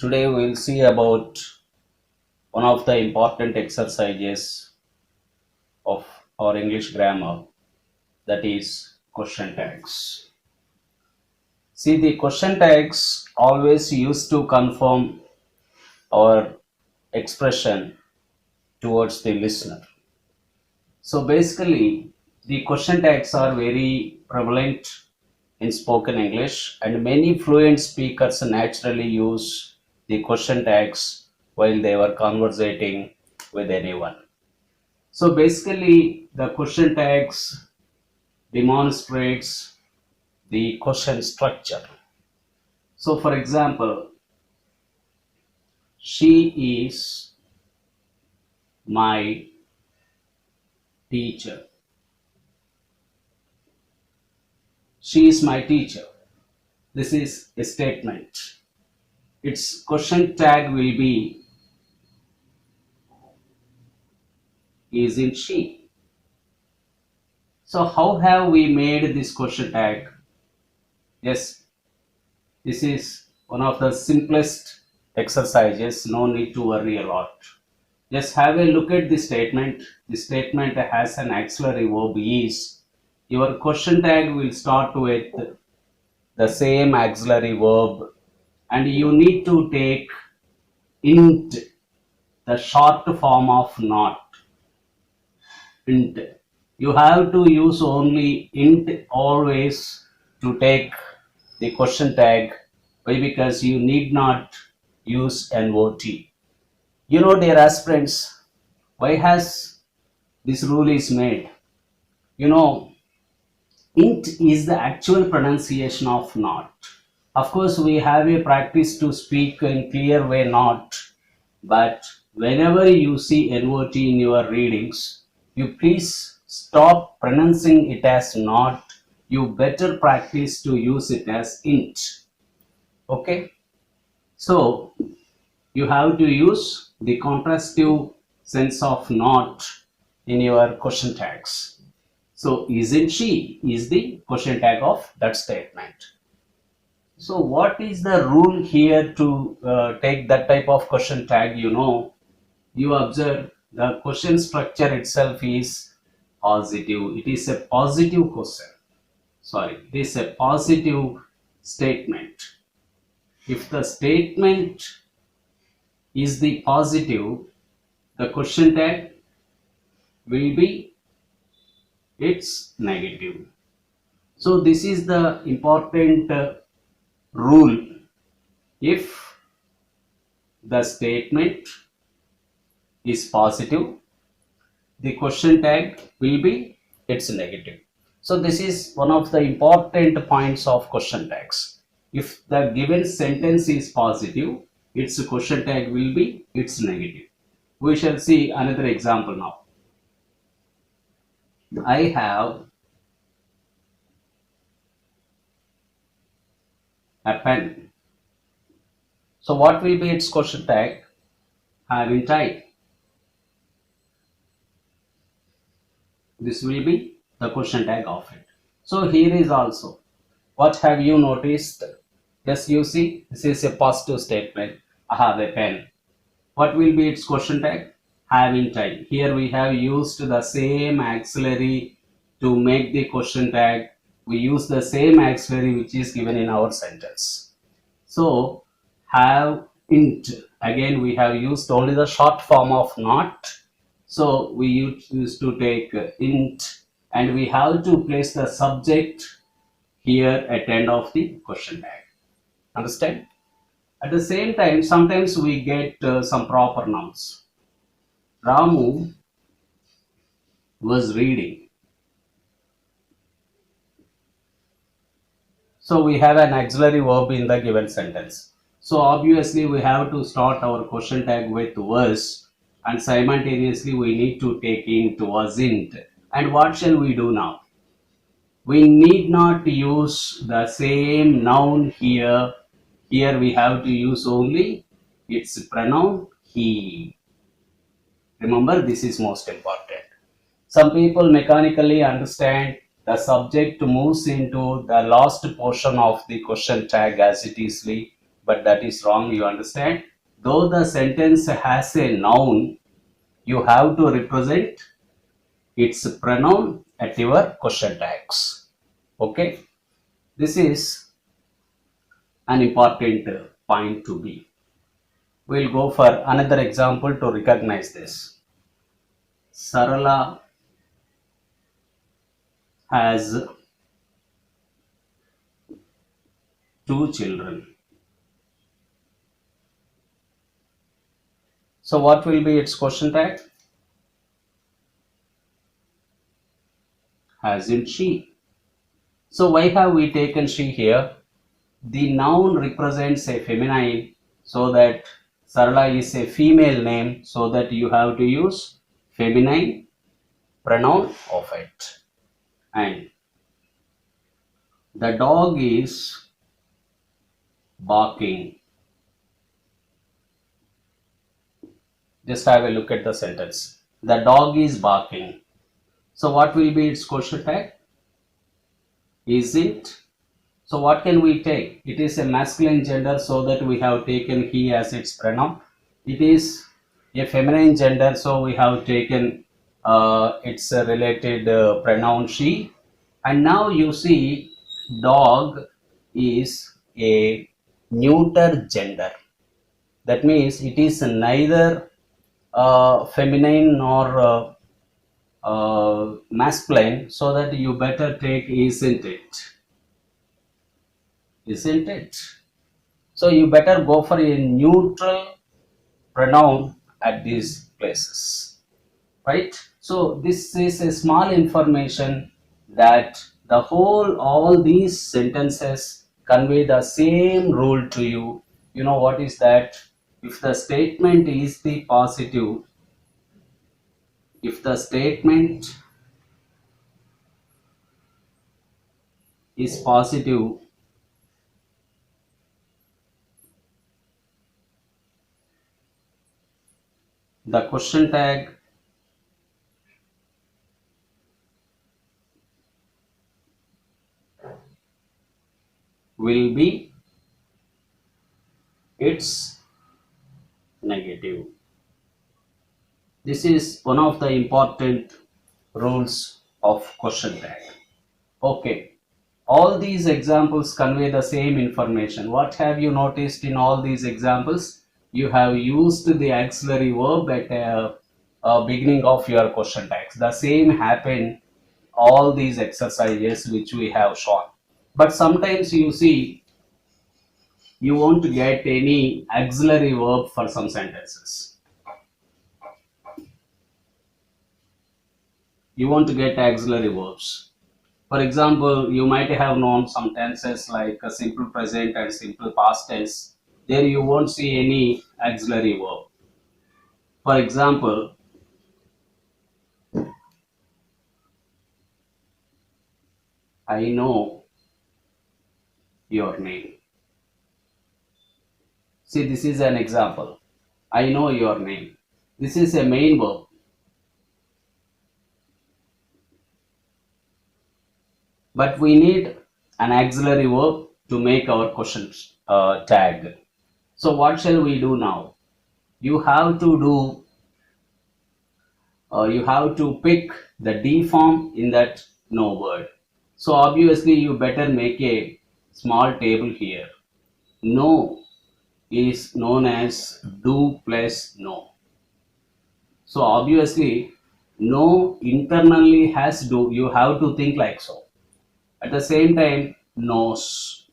Today we'll see about one of the important exercises of our English grammar, that is question tags. See, the question tags always used to confirm our expression towards the listener. So basically, the question tags are very prevalent in spoken English, and many fluent speakers naturally use the question tags while they were conversating with anyone. So basically, the question tags demonstrates the question structure. So for example, she is my teacher. She is my teacher. This is a statement. Its question tag will be isn't she? So how have we made this question tag? Yes, this is one of the simplest exercises, no need to worry a lot. Just have a look at the statement. The statement has an auxiliary verb is. Your question tag will start with the same auxiliary verb, and you need to take int, the short form of not. Int. You have to use only int always to take the question tag. Why? Because you need not use not. You know, dear aspirants, why has this rule is made? You know, int is the actual pronunciation of not. Of course, we have a practice to speak in clear way not, but whenever you see not in your readings, you please stop pronouncing it as not. You better practice to use it as int. Okay, so you have to use the contrastive sense of not in your question tags. So isn't she is the question tag of that statement. So what is the rule here to take that type of question tag? You observe the question structure itself is positive. It is a positive question. Sorry, it is a positive statement. If the statement is the positive, the question tag will be its negative. So this is the important rule. If the statement is positive, the question tag will be its negative. So this is one of the important points of question tags. If the given sentence is positive, its question tag will be its negative. We shall see another example now. I have a pen. So what will be its question tag? Haven't I? This will be the question tag of it. So here is also, what have you noticed? Yes, you see, this is a positive statement. I have a pen. What will be its question tag? Haven't I? Here we have used the same auxiliary to make the question tag. We use the same auxiliary which is given in our sentence. So haven't, again we have used only the short form of not. So we used to take int, and we have to place the subject here at end of the question tag. Understand? At the same time, sometimes we get some proper nouns. Ramu was reading. So we have an auxiliary verb in the given sentence. So obviously we have to start our question tag with was, and simultaneously we need to take int wasn't. And what shall we do now? We need not use the same noun here. Here we have to use only its pronoun he. Remember, this is most important. Some people mechanically understand the subject moves into the last portion of the question tag as it is, but that is wrong, you understand. Though the sentence has a noun, you have to represent its pronoun at your question tags. Okay, this is an important point to be. We'll go for another example to recognize this. Sarala has two children. So what will be its question tag? Hasn't she? So why have we taken she here? The noun represents a feminine, so that Sarala is a female name, so that you have to use feminine pronoun of it. And the dog is barking. Just have a look at the sentence. The dog is barking. So what will be its question tag? Isn't. So what can we take? It is a masculine gender, so that we have taken he as its pronoun. It is a feminine gender, so we have taken its related pronoun she. And now you see dog is a neuter gender. That means it is neither feminine nor masculine, so that you better take isn't it. Isn't it? So you better go for a neutral pronoun at these places, right? So this is a small information that the whole, all these sentences convey the same rule to you. You know what is that? If the statement is the positive, if the statement is positive, the question tag will be its negative. This is one of the important rules of question tag. Okay, all these examples convey the same information. What have you noticed in all these examples? You have used the auxiliary verb at beginning of your question tags. The same happen all these exercises which we have shown. But sometimes you see you won't get any auxiliary verb for some sentences. You won't get auxiliary verbs. For example, you might have known some tenses like a simple present and simple past tense. There you won't see any auxiliary verb. For example, I know your name. See, this is an example. I know your name. This is a main verb. But we need an auxiliary verb to make our question tag. So what shall we do now? You have to do, you have to pick the D form in that no word. So obviously you better make a small table here. No is known as do plus no. So obviously no internally has do. You have to think like so. At the same time, knows.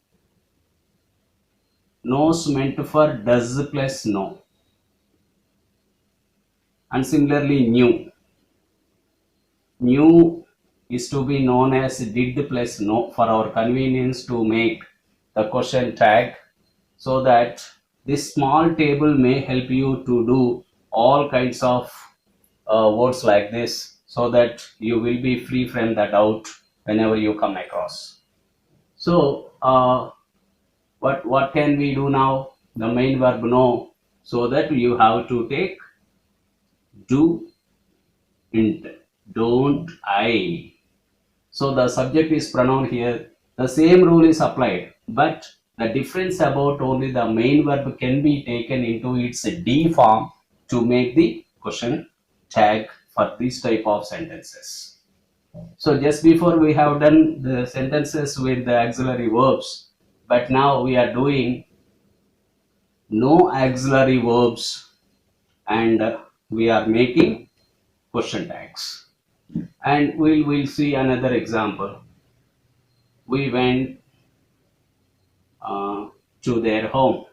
Knows meant for does plus no. And similarly new. New is to be known as did plus no for our convenience to make the question tag, so that this small table may help you to do all kinds of words like this, so that you will be free from the doubt whenever you come across. So what can we do now? The main verb no, so that you have to take do int, don't I. So the subject is pronoun here. The same rule is applied, but The difference about only the main verb can be taken into its D form to make the question tag for this type of sentences. So just before we have done the sentences with the auxiliary verbs, but now we are doing no auxiliary verbs and we are making question tags. And we'll see another example. We went to their home.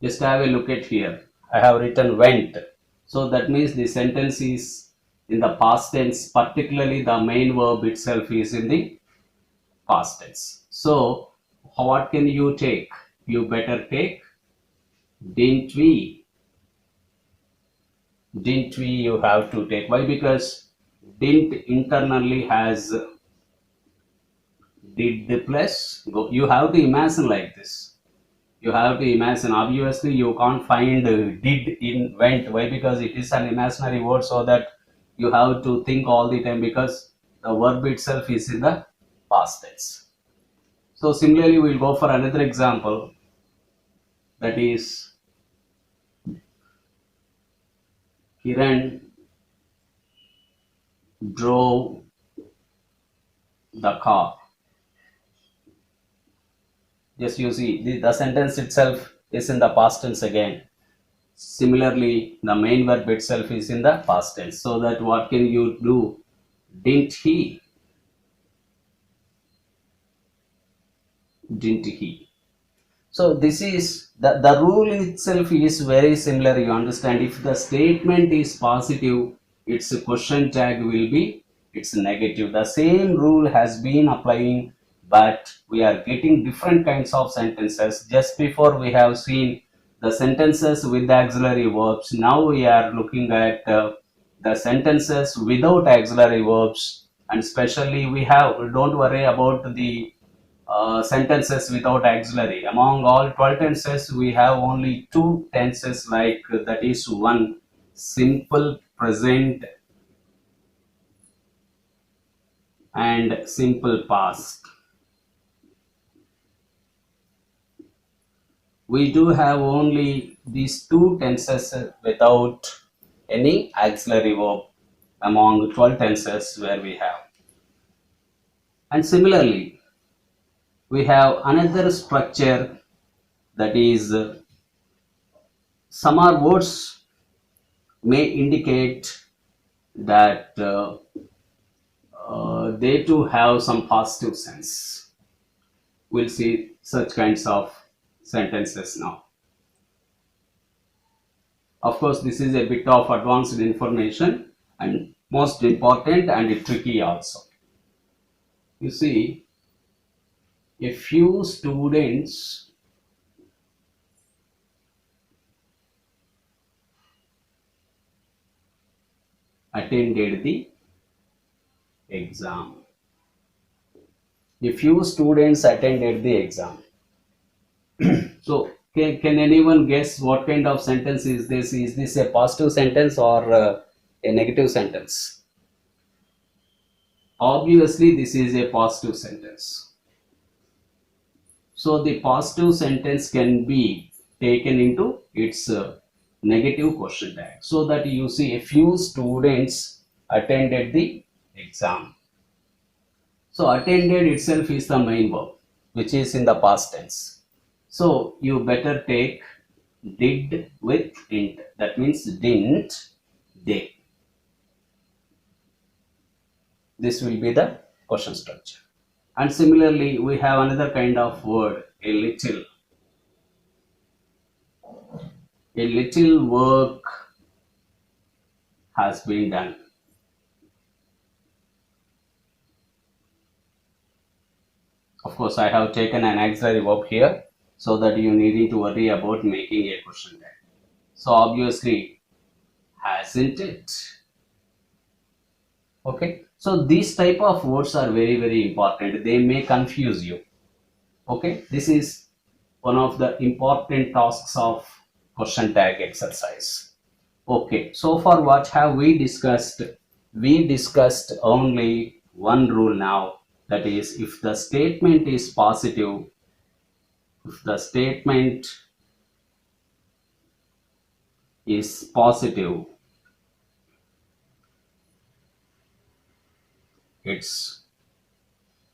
Just have a look at here. I have written went. So that means the sentence is in the past tense, particularly the main verb itself is in the past tense. So what can you take? You better take didn't we. Didn't we you have to take. Why? Because didn't internally has did the plus go. You have to imagine like this. You have to imagine. Obviously you can't find did in went. Why? Because it is an imaginary word, so that you have to think all the time, because the verb itself is in the past tense. So similarly we'll go for another example, that is Kiran drove the car. Just you see the sentence itself is in the past tense again. Similarly, the main verb itself is in the past tense. So that what can you do? Didn't he? Didn't he? So this is the rule itself is very similar. You understand, if the statement is positive, its question tag will be it's negative. The same rule has been applying, but we are getting different kinds of sentences. Just before we have seen the sentences with the auxiliary verbs. Now we are looking at the sentences without auxiliary verbs, and especially we have, don't worry about the sentences without auxiliary. Among all 12 tenses, we have only two tenses, like that is one simple present and simple past. We do have only these two tenses without any auxiliary verb among 12 tenses where we have. And similarly, we have another structure, that is some are words may indicate that they too have some positive sense. We'll see such kinds of sentences now. Of course, this is a bit of advanced information and most important and tricky also. You see, a few students attended the exam. A few students attended the exam. So can anyone guess what kind of sentence is this? Is this a positive sentence or a negative sentence? Obviously this is a positive sentence. So the positive sentence can be taken into its negative question tag, so that you see a few students attended the exam. So attended itself is the main verb, which is in the past tense. So you better take did with didn't. That means didn't they. This will be the question structure. And similarly, we have another kind of word, a little. A little work has been done. Of course, I have taken an auxiliary verb here, so that you needing to worry about making a question tag. So obviously, hasn't it? Okay. So these type of words are very important. They may confuse you. Okay. This is one of the important tasks of question tag exercise. Okay. So far, what have we discussed? We discussed only one rule now. That is, if the statement is positive, if the statement is positive, its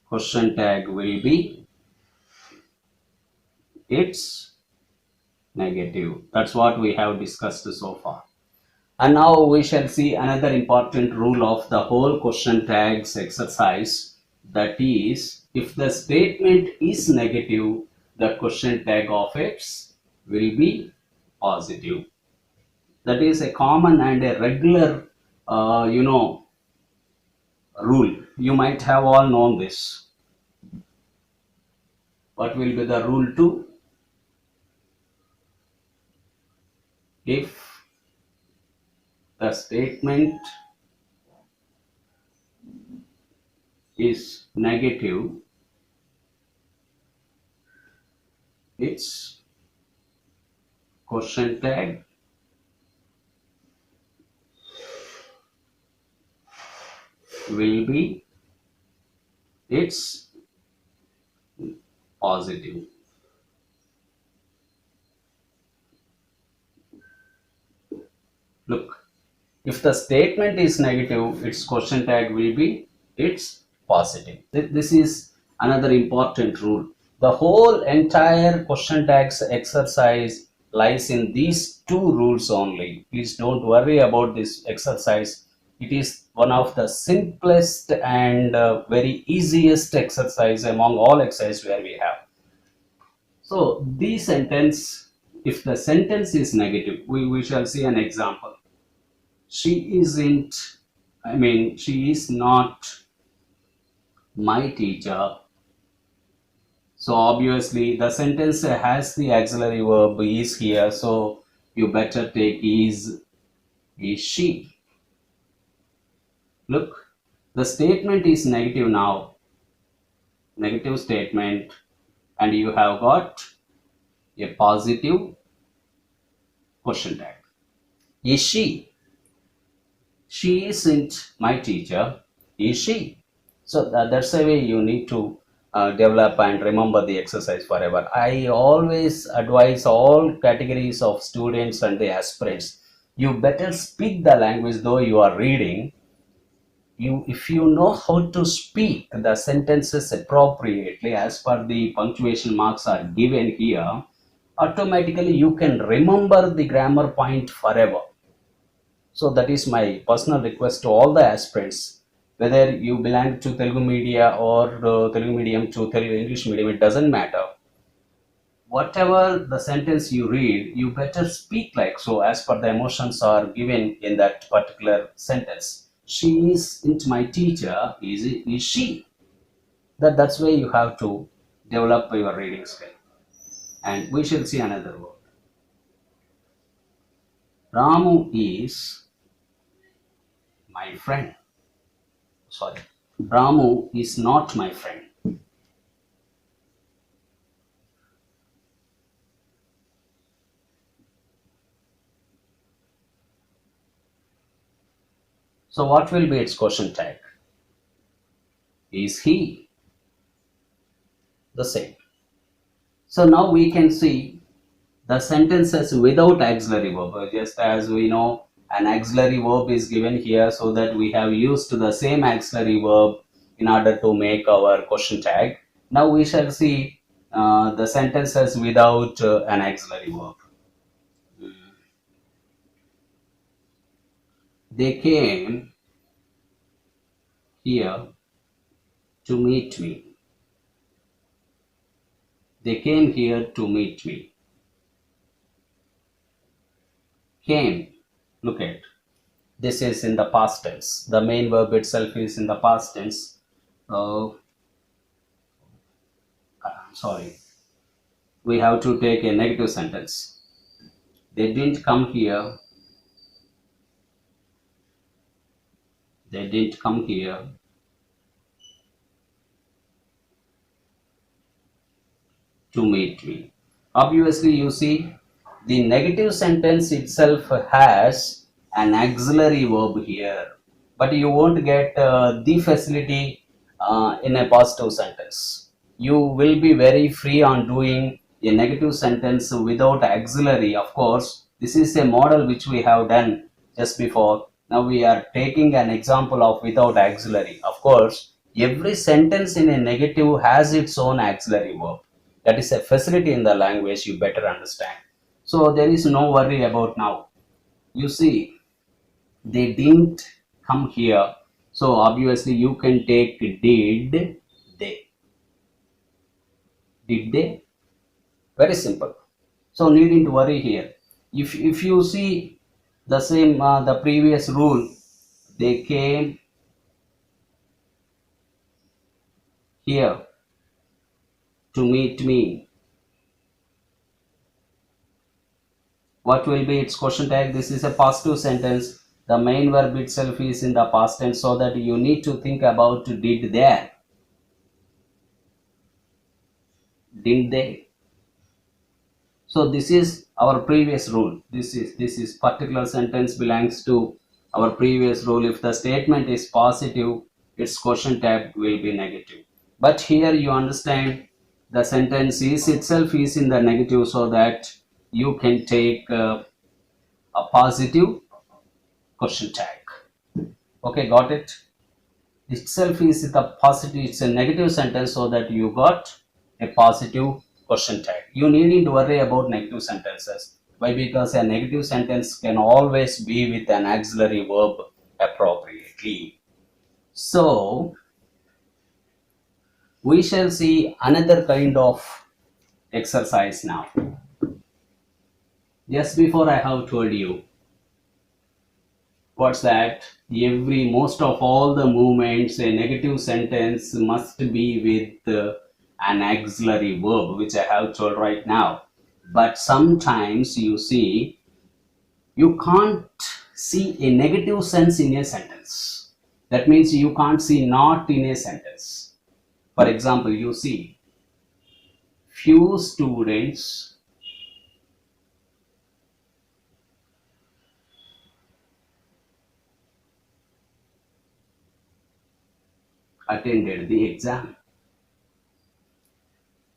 question tag will be it's negative. That's what we have discussed so far. And now we shall see another important rule of the whole question tags exercise. That is, if the statement is negative, the question tag of it will be positive. That is a common and a regular, rule. You might have all known this. What will be the rule 2? If the statement is negative, its question tag will be it's positive. Look, if the statement is negative, its question tag will be it's positive. This is another important rule. The whole entire question tags exercise lies in these two rules only. Please don't worry about this exercise. It is one of the simplest and very easiest exercise among all exercises where we have. So the sentence, if the sentence is negative, we shall see an example. She isn't, she is not my teacher. So obviously the sentence has the auxiliary verb is here. So you better take is she. Look, the statement is negative now, negative statement, and you have got a positive question tag. Is she? She isn't my teacher, is she? So that's the way you need to develop and remember the exercise forever. I always advise all categories of students and the aspirants, you better speak the language though you are reading. If you know how to speak the sentences appropriately as per the punctuation marks are given here, automatically you can remember the grammar point forever. So that is my personal request to all the aspirants, whether you belong to Telugu media or Telugu medium to Telugu English medium, it doesn't matter. Whatever the sentence you read, you better speak like so as per the emotions are given in that particular sentence. She isn't my teacher, is she? That's why you have to develop your reading skill. And we shall see another word. Ramu is my friend. Sorry, Ramu is not my friend. So what will be its question tag? Is he? The same. So now we can see the sentences without auxiliary verb. Just as we know, an auxiliary verb is given here, so that we have used the same auxiliary verb in order to make our question tag. Now we shall see the sentences without an auxiliary verb. They came here to meet me. They came here to meet me. Came, look at, this is in the past tense. The main verb itself is in the past tense. Sorry, we have to take a negative sentence. They didn't come here. They didn't come here to meet me. Obviously, you see, the negative sentence itself has an auxiliary verb here, but you won't get the facility in a positive sentence. You will be very free on doing a negative sentence without auxiliary. Of course, this is a model which we have done just before. Now we are taking an example of without auxiliary. Of course, every sentence in a negative has its own auxiliary verb. That is a facility in the language you better understand. So there is no worry about now. You see, they didn't come here. So obviously you can take did they. Did they? Very simple. So needn't worry here. If you see the same the previous rule, they came here to meet me. What will be its question tag? This is a positive sentence. The main verb itself is in the past tense, so that you need to think about did there. Didn't they? So this is our previous rule. This is particular sentence belongs to our previous rule. If the statement is positive, its question tag will be negative. But here you understand the sentence is itself is in the negative, so that you can take a positive question tag. Okay, got it? Itself is the positive, it's a negative sentence, so that you got a positive question tag. You needn't worry about negative sentences. Why? Because a negative sentence can always be with an auxiliary verb appropriately. So we shall see another kind of exercise now. Just before I have told you, what's that? Most of all the movements, a negative sentence must be with an auxiliary verb, which I have told right now. But sometimes you see, you can't see a negative sense in a sentence. That means you can't see not in a sentence. For example, you see, few students attended the exam.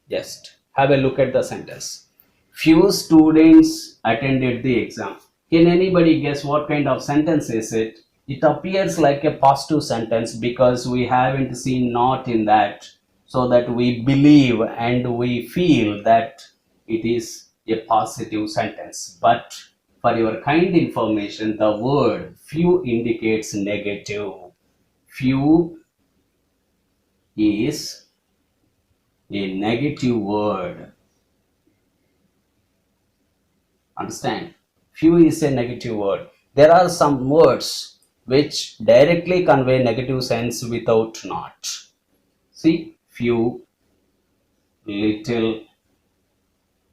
Just have a look at the sentence. Few students attended the exam. Can anybody guess what kind of sentence is it? It appears like a positive sentence because we haven't seen not in that, so that we believe and we feel that it is a positive sentence. But for your kind information, the word few indicates negative. Few is a negative word. Understand? Few is a negative word. There are some words which directly convey negative sense without not. See, few, little,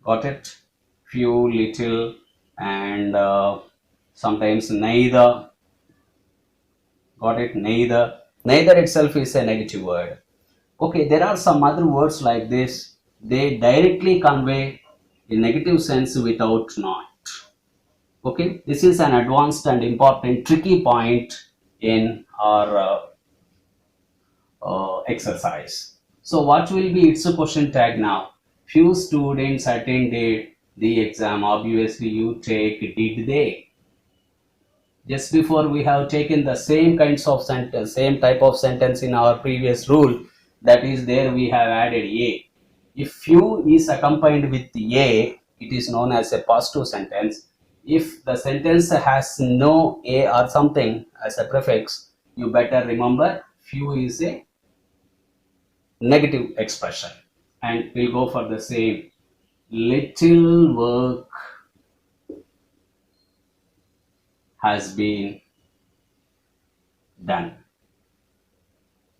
got it? Few, little, and sometimes neither. Got it? Neither. Neither itself is a negative word. Okay, there are some other words like this. They directly convey a negative sense without not. Okay, this is an advanced and important tricky point in our exercise. So what will be its question tag now? Few students attended the exam. Obviously you take did they. Just before we have taken the same kinds of sentence, same type of sentence in our previous rule. That is, there we have added a. If few is accompanied with a, it is known as a positive sentence. If the sentence has no a or something as a prefix, you better remember few is a negative expression. And we'll go for the same. Little work has been done.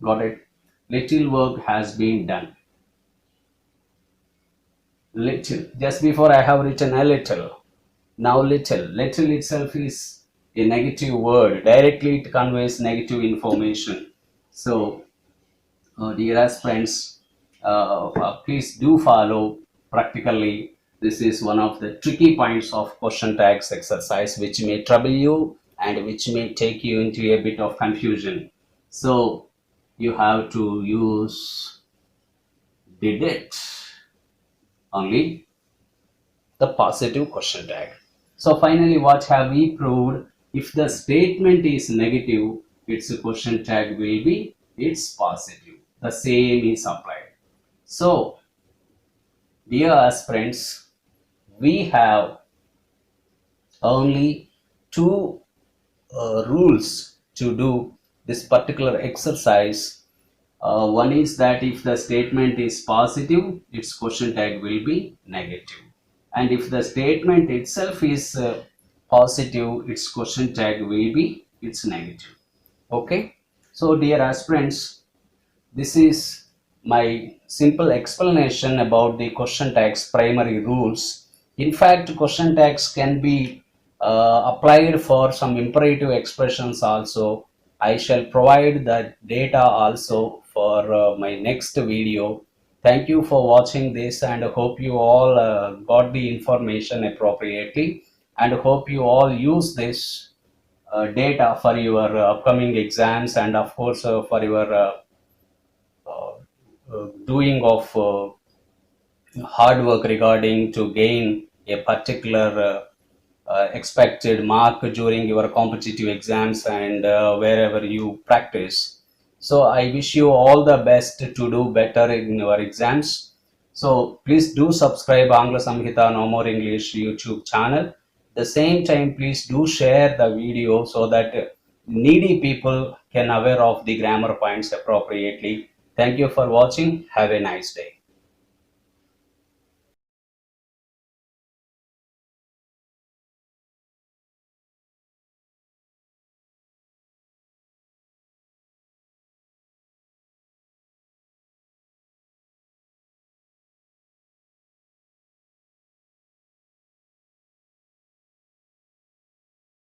Got it? Little work has been done. Little. Just before I have written a little. Now little. Little itself is a negative word. Directly it conveys negative information. So, dear aspirants, please do follow practically. This is one of the tricky points of question tags exercise, which may trouble you and which may take you into a bit of confusion. So you have to use did it, only the positive question tag. So finally, what have we proved? If the statement is negative, its question tag will be it's positive. The same is applied. So, dear aspirants, we have only two rules to do this particular exercise. One is that if the statement is positive, its question tag will be negative. And if the statement itself is positive, its question tag will be it's negative. Okay. So dear aspirants, this is my simple explanation about the question tags primary rules. In fact, question tags can be applied for some imperative expressions also. I shall provide the data also for my next video. Thank you for watching this and hope you all got the information appropriately and hope you all use this data for your upcoming exams and of course for your doing of hard work regarding to gain a particular expected mark during your competitive exams and wherever you practice. So I wish you all the best to do better in your exams. So please do subscribe Angla Samhita No More English YouTube channel. The same time, please do share the video so that needy people can aware of the grammar points appropriately. Thank you for watching. Have a nice day.